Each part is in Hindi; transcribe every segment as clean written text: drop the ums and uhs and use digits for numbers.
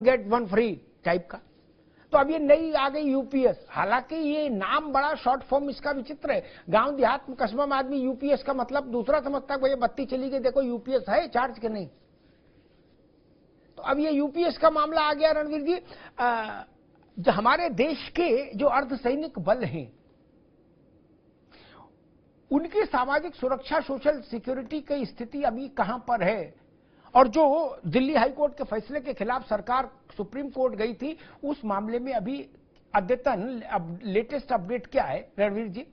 गेट वन फ्री टाइप का। तो अब ये नई आ गई यूपीएस, हालांकि ये नाम बड़ा शॉर्ट फॉर्म इसका विचित्र है। गांव देहात में कस्बा में आदमी यूपीएस का मतलब दूसरा समझता है, भैया बत्ती चली गई देखो यूपीएस है चार्ज के नहीं। तो अब ये यूपीएस का मामला आ गया रणवीर जी। जो हमारे देश के जो अर्धसैनिक बल हैं उनकी सामाजिक सुरक्षा, सोशल सिक्योरिटी की स्थिति अभी कहां पर है, और जो दिल्ली हाईकोर्ट के फैसले के खिलाफ सरकार सुप्रीम कोर्ट गई थी उस मामले में अभी अद्यतन लेटेस्ट अपडेट क्या है रणवीर जी?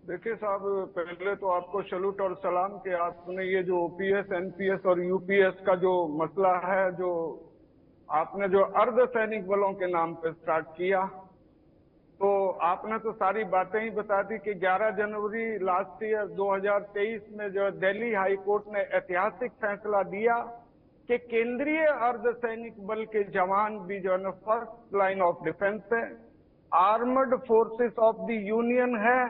देखिए साहब, पहले तो आपको सैल्यूट और सलाम कि आपने ये जो ओपीएस, एनपीएस और यूपीएस का जो मसला है, जो आपने जो अर्धसैनिक बलों के नाम पे स्टार्ट किया, तो आपने तो सारी बातें ही बता दी कि 11 जनवरी लास्ट ईयर 2023 में जो दिल्ली हाई कोर्ट ने ऐतिहासिक फैसला दिया कि केंद्रीय अर्धसैनिक बल के जवान भी जो है फर्स्ट लाइन ऑफ डिफेंस है, armoured forces of the union है,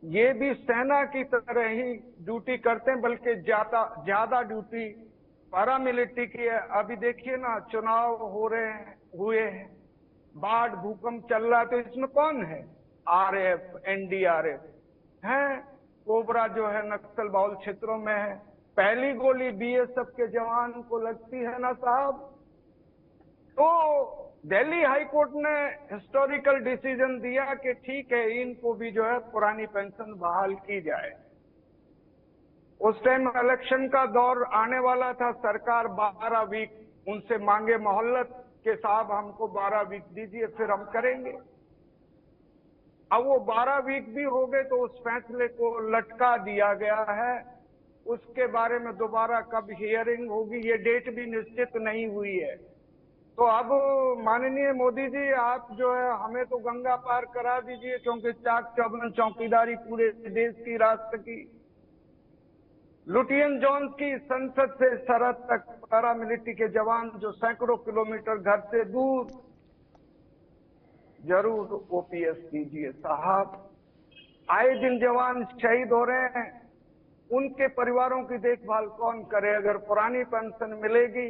ये भी सेना की तरह ही ड्यूटी करते हैं, बल्कि ज्यादा ड्यूटी पैरामिलिट्री की है। अभी देखिए ना, चुनाव हुए हैं, बाढ़ भूकंप चल रहा है, तो इसमें कौन है? आरएफ, एनडीआरएफ है। कोबरा जो है नक्सल बाहुल क्षेत्रों में है। पहली गोली बीएसएफ के जवान को लगती है ना साहब। तो दिल्ली हाई कोर्ट ने हिस्टोरिकल डिसीजन दिया कि ठीक है, इनको भी जो है पुरानी पेंशन बहाल की जाए। उस टाइम इलेक्शन का दौर आने वाला था, सरकार 12 वीक उनसे मांगे मोहल्लत के साहब हमको 12 वीक दीजिए फिर हम करेंगे। अब वो 12 वीक भी हो गए तो उस फैसले को लटका दिया गया है। उसके बारे में दोबारा कब हियरिंग होगी ये डेट भी निश्चित नहीं हुई है। तो अब माननीय मोदी जी, आप जो है हमें तो गंगा पार करा दीजिए, क्योंकि चाक चौबंद चौकीदारी पूरे देश की राष्ट्र की, लुटियन जोन की संसद से सरहद तक पैरामिलिट्री के जवान जो सैकड़ों किलोमीटर घर से दूर, जरूर ओपीएस कीजिए साहब। आए दिन जवान शहीद हो रहे हैं, उनके परिवारों की देखभाल कौन करे अगर पुरानी पेंशन मिलेगी?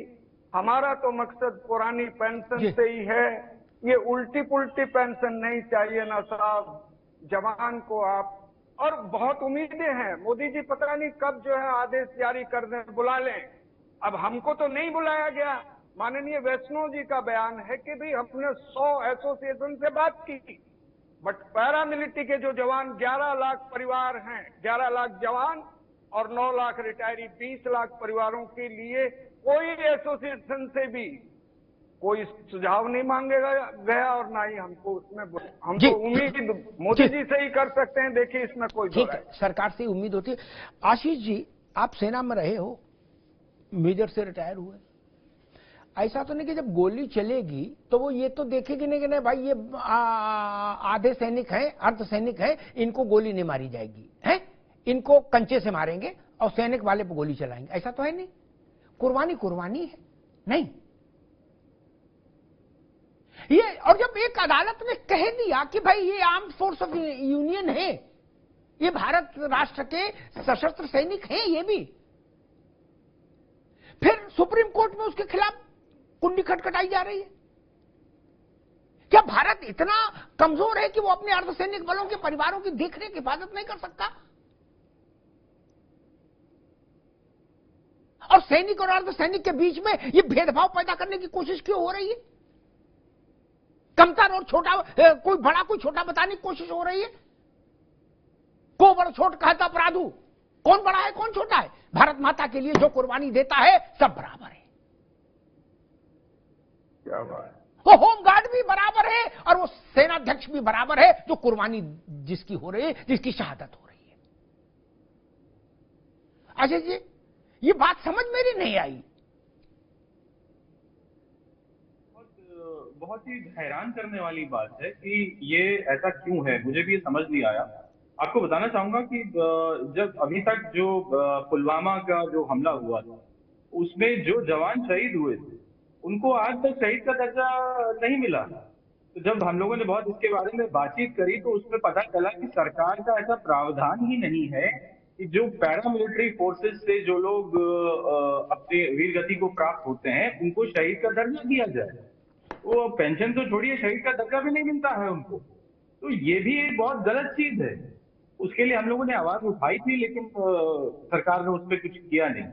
हमारा तो मकसद पुरानी पेंशन से ही है, ये उल्टी पुल्टी पेंशन नहीं चाहिए ना साहब। जवान को आप, और बहुत उम्मीदें हैं, मोदी जी पता नहीं कब जो है आदेश जारी कर दें, बुला लें। अब हमको तो नहीं बुलाया गया। माननीय वैष्णो जी का बयान है कि भाई हमने 100 एसोसिएशन से बात की, बट पैरामिलिट्री के जो जवान 11 लाख परिवार हैं, 11 लाख जवान और 9 लाख रिटायरी, 20 लाख परिवारों के लिए कोई एसोसिएशन से भी कोई सुझाव नहीं मांगेगा गया, और ना ही हमको उसमें, हम तो उम्मीद मोदी जी से ही कर सकते हैं। देखिए इसमें कोई ठीक है, सरकार से उम्मीद होती है। आशीष जी, आप सेना में रहे हो, मेजर से रिटायर हुए, ऐसा तो नहीं कि जब गोली चलेगी तो वो ये तो देखेगी नहीं कि नहीं भाई ये आधे सैनिक है, अर्ध सैनिक है, इनको गोली नहीं मारी जाएगी, है इनको कंचे से मारेंगे और सैनिक वाले पर गोली चलाएंगे, ऐसा तो है नहीं। कुर्बानी कुर्बानी है नहीं ये। और जब एक अदालत ने कह दिया कि भाई ये आर्म्ड फोर्स ऑफ यूनियन है, ये भारत राष्ट्र के सशस्त्र सैनिक हैं, ये भी फिर सुप्रीम कोर्ट में उसके खिलाफ कुंडी खटखटाई जा रही है। क्या भारत इतना कमजोर है कि वो अपने अर्धसैनिक बलों के परिवारों की देखरेख हिफाजत नहीं कर सकता? और सैनिक और अर्धसैनिक के बीच में ये भेदभाव पैदा करने की कोशिश क्यों हो रही है? कमतर और छोटा, कोई बड़ा कोई छोटा बताने की कोशिश हो रही है। को बड़ा छोट कहता अपराधु, कौन बड़ा है कौन छोटा है? भारत माता के लिए जो कुर्बानी देता है सब बराबर है। क्या बात, वो होमगार्ड भी बराबर है और वो सेनाध्यक्ष भी बराबर है, जो कुर्बानी जिसकी हो रही है, जिसकी शहादत हो रही है। अजय जी, ये बात समझ मेरी नहीं आई। बहुत ही हैरान करने वाली बात है कि ये ऐसा क्यों है, मुझे भी ये समझ नहीं आया। आपको बताना चाहूंगा कि जब अभी तक जो पुलवामा का जो हमला हुआ था, उसमें जो जवान शहीद हुए थे उनको आज तक शहीद का दर्जा नहीं मिला। तो जब हम लोगों ने बहुत इसके बारे में बातचीत करी तो उसमें पता चला कि सरकार का ऐसा प्रावधान ही नहीं है कि जो पैरामिलिट्री फोर्सेस से जो लोग अपने वीर गति को प्राप्त होते हैं उनको शहीद का दर्जा दिया जाए। वो पेंशन तो छोड़िए, शहीद का दर्जा भी नहीं मिलता है उनको। तो ये भी एक बहुत गलत चीज है। उसके लिए हम लोगों ने आवाज उठाई थी, लेकिन सरकार ने उस पर कुछ किया नहीं।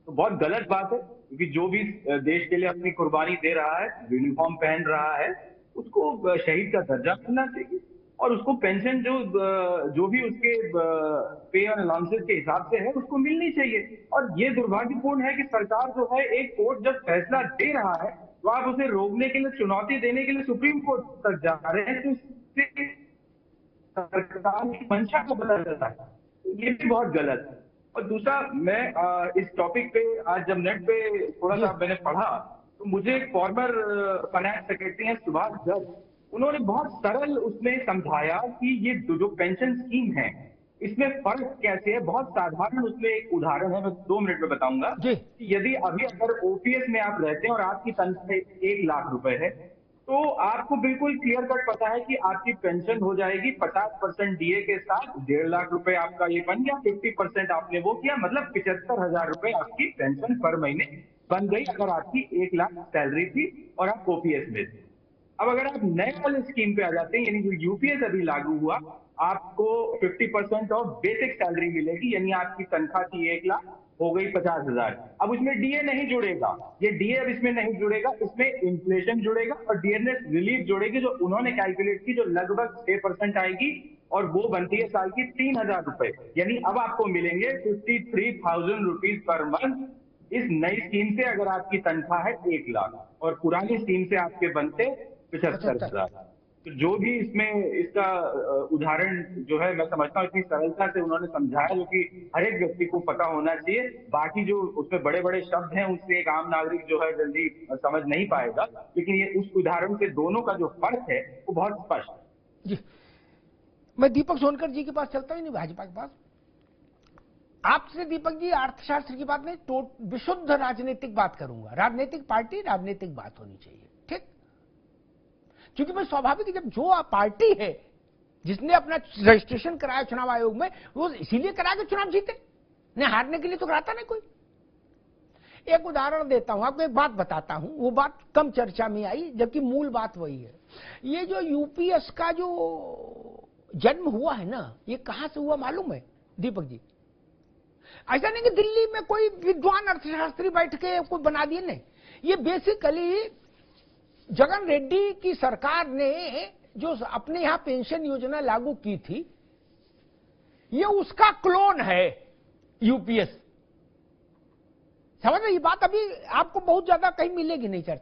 तो बहुत गलत बात है, क्योंकि जो भी देश के लिए अपनी कुर्बानी दे रहा है, यूनिफॉर्म पहन रहा है, उसको शहीद का दर्जा मिलना चाहिए और उसको पेंशन जो भी उसके पे और अलाउंसेस के हिसाब से है उसको मिलनी चाहिए। और ये दुर्भाग्यपूर्ण है कि सरकार जो है, एक कोर्ट जब फैसला दे रहा है तो आप उसे रोकने के लिए, चुनौती देने के लिए सुप्रीम कोर्ट तक जा रहे हैं। तो इससे सरकार की मंशा को बदल जाता है, ये भी बहुत गलत है। और दूसरा, मैं इस टॉपिक पे आज जब नेट पे थोड़ा सा मैंने पढ़ा तो मुझे एक फॉर्मर फाइनेंस सेक्रेटरी हैं सुभाष गर्ग, उन्होंने बहुत सरल उसमें समझाया कि ये जो पेंशन स्कीम है इसमें फर्क कैसे है। बहुत साधारण उसमें एक उदाहरण है, मैं 2 मिनट में बताऊंगा। यदि अभी अगर ओपीएस में आप रहते हैं और आपकी तनख्वाह 1 लाख रुपए है, तो आपको बिल्कुल क्लियर कट पता है कि आपकी पेंशन हो जाएगी 50% डीए के साथ, 1.5 लाख रुपए आपका ये बन गया। 50% आपने वो किया, मतलब 75,000 रुपए आपकी पेंशन पर महीने बन गई, अगर आपकी 1 लाख सैलरी थी और आप ओपीएस में थे। अब अगर आप नए वाले स्कीम पे आ जाते हैं, यानी जो यूपीएस अभी लागू हुआ, आपको 50% ऑफ बेसिक सैलरी मिलेगी, यानी आपकी तनख्वाह थी 1 लाख, हो गई 50,000। अब उसमें डीए नहीं जुड़ेगा, ये डीए अब इसमें नहीं जुड़ेगा, इसमें इन्फ्लेशन जुड़ेगा और डीएनएस रिलीफ जुड़ेगी, जो उन्होंने कैलकुलेट की, जो लगभग 6% आएगी और वो बनती है साल की 3,000 रुपए। यानी अब आपको मिलेंगे 53,000 रुपीज पर मंथ इस नई स्कीम से, अगर आपकी तनख्वाह है 1 लाख और पुरानी स्कीम से आपके बनते 75,000। तो जो भी इसमें इसका उदाहरण जो है, मैं समझता हूँ इतनी सरलता से उन्होंने समझाया, जो कि हर एक व्यक्ति को पता होना चाहिए। बाकी जो उसमें बड़े बड़े शब्द हैं उससे एक आम नागरिक जो है जल्दी समझ नहीं पाएगा, लेकिन ये उस उदाहरण से दोनों का जो फर्क है वो बहुत स्पष्ट है। जी, मैं दीपक सोनकर जी के पास चलता ही नहीं, भाजपा के पास। आपसे दीपक जी अर्थशास्त्र की बात नहीं, तो विशुद्ध राजनीतिक बात करूंगा। राजनीतिक पार्टी, राजनीतिक बात होनी चाहिए, ठीक? क्योंकि भाई स्वाभाविक है, जब जो पार्टी है जिसने अपना रजिस्ट्रेशन कराया चुनाव आयोग में, वो इसीलिए करा के चुनाव जीते, नहीं हारने के लिए तो कराता नहीं कोई। एक उदाहरण देता हूं आपको, एक बात बताता हूं, वो बात कम चर्चा में आई, जबकि मूल बात वही है। ये जो यूपीएस का जो जन्म हुआ है ना, ये कहां से हुआ मालूम है दीपक जी? ऐसा नहीं कि दिल्ली में कोई विद्वान अर्थशास्त्री बैठ के कोई बना दिए, नहीं। ये बेसिकली जगन रेड्डी की सरकार ने जो अपने यहां पेंशन योजना लागू की थी, ये उसका क्लोन है यूपीएस। समझ रहे? ये बात अभी आपको बहुत ज्यादा कहीं मिलेगी नहीं चर्चा।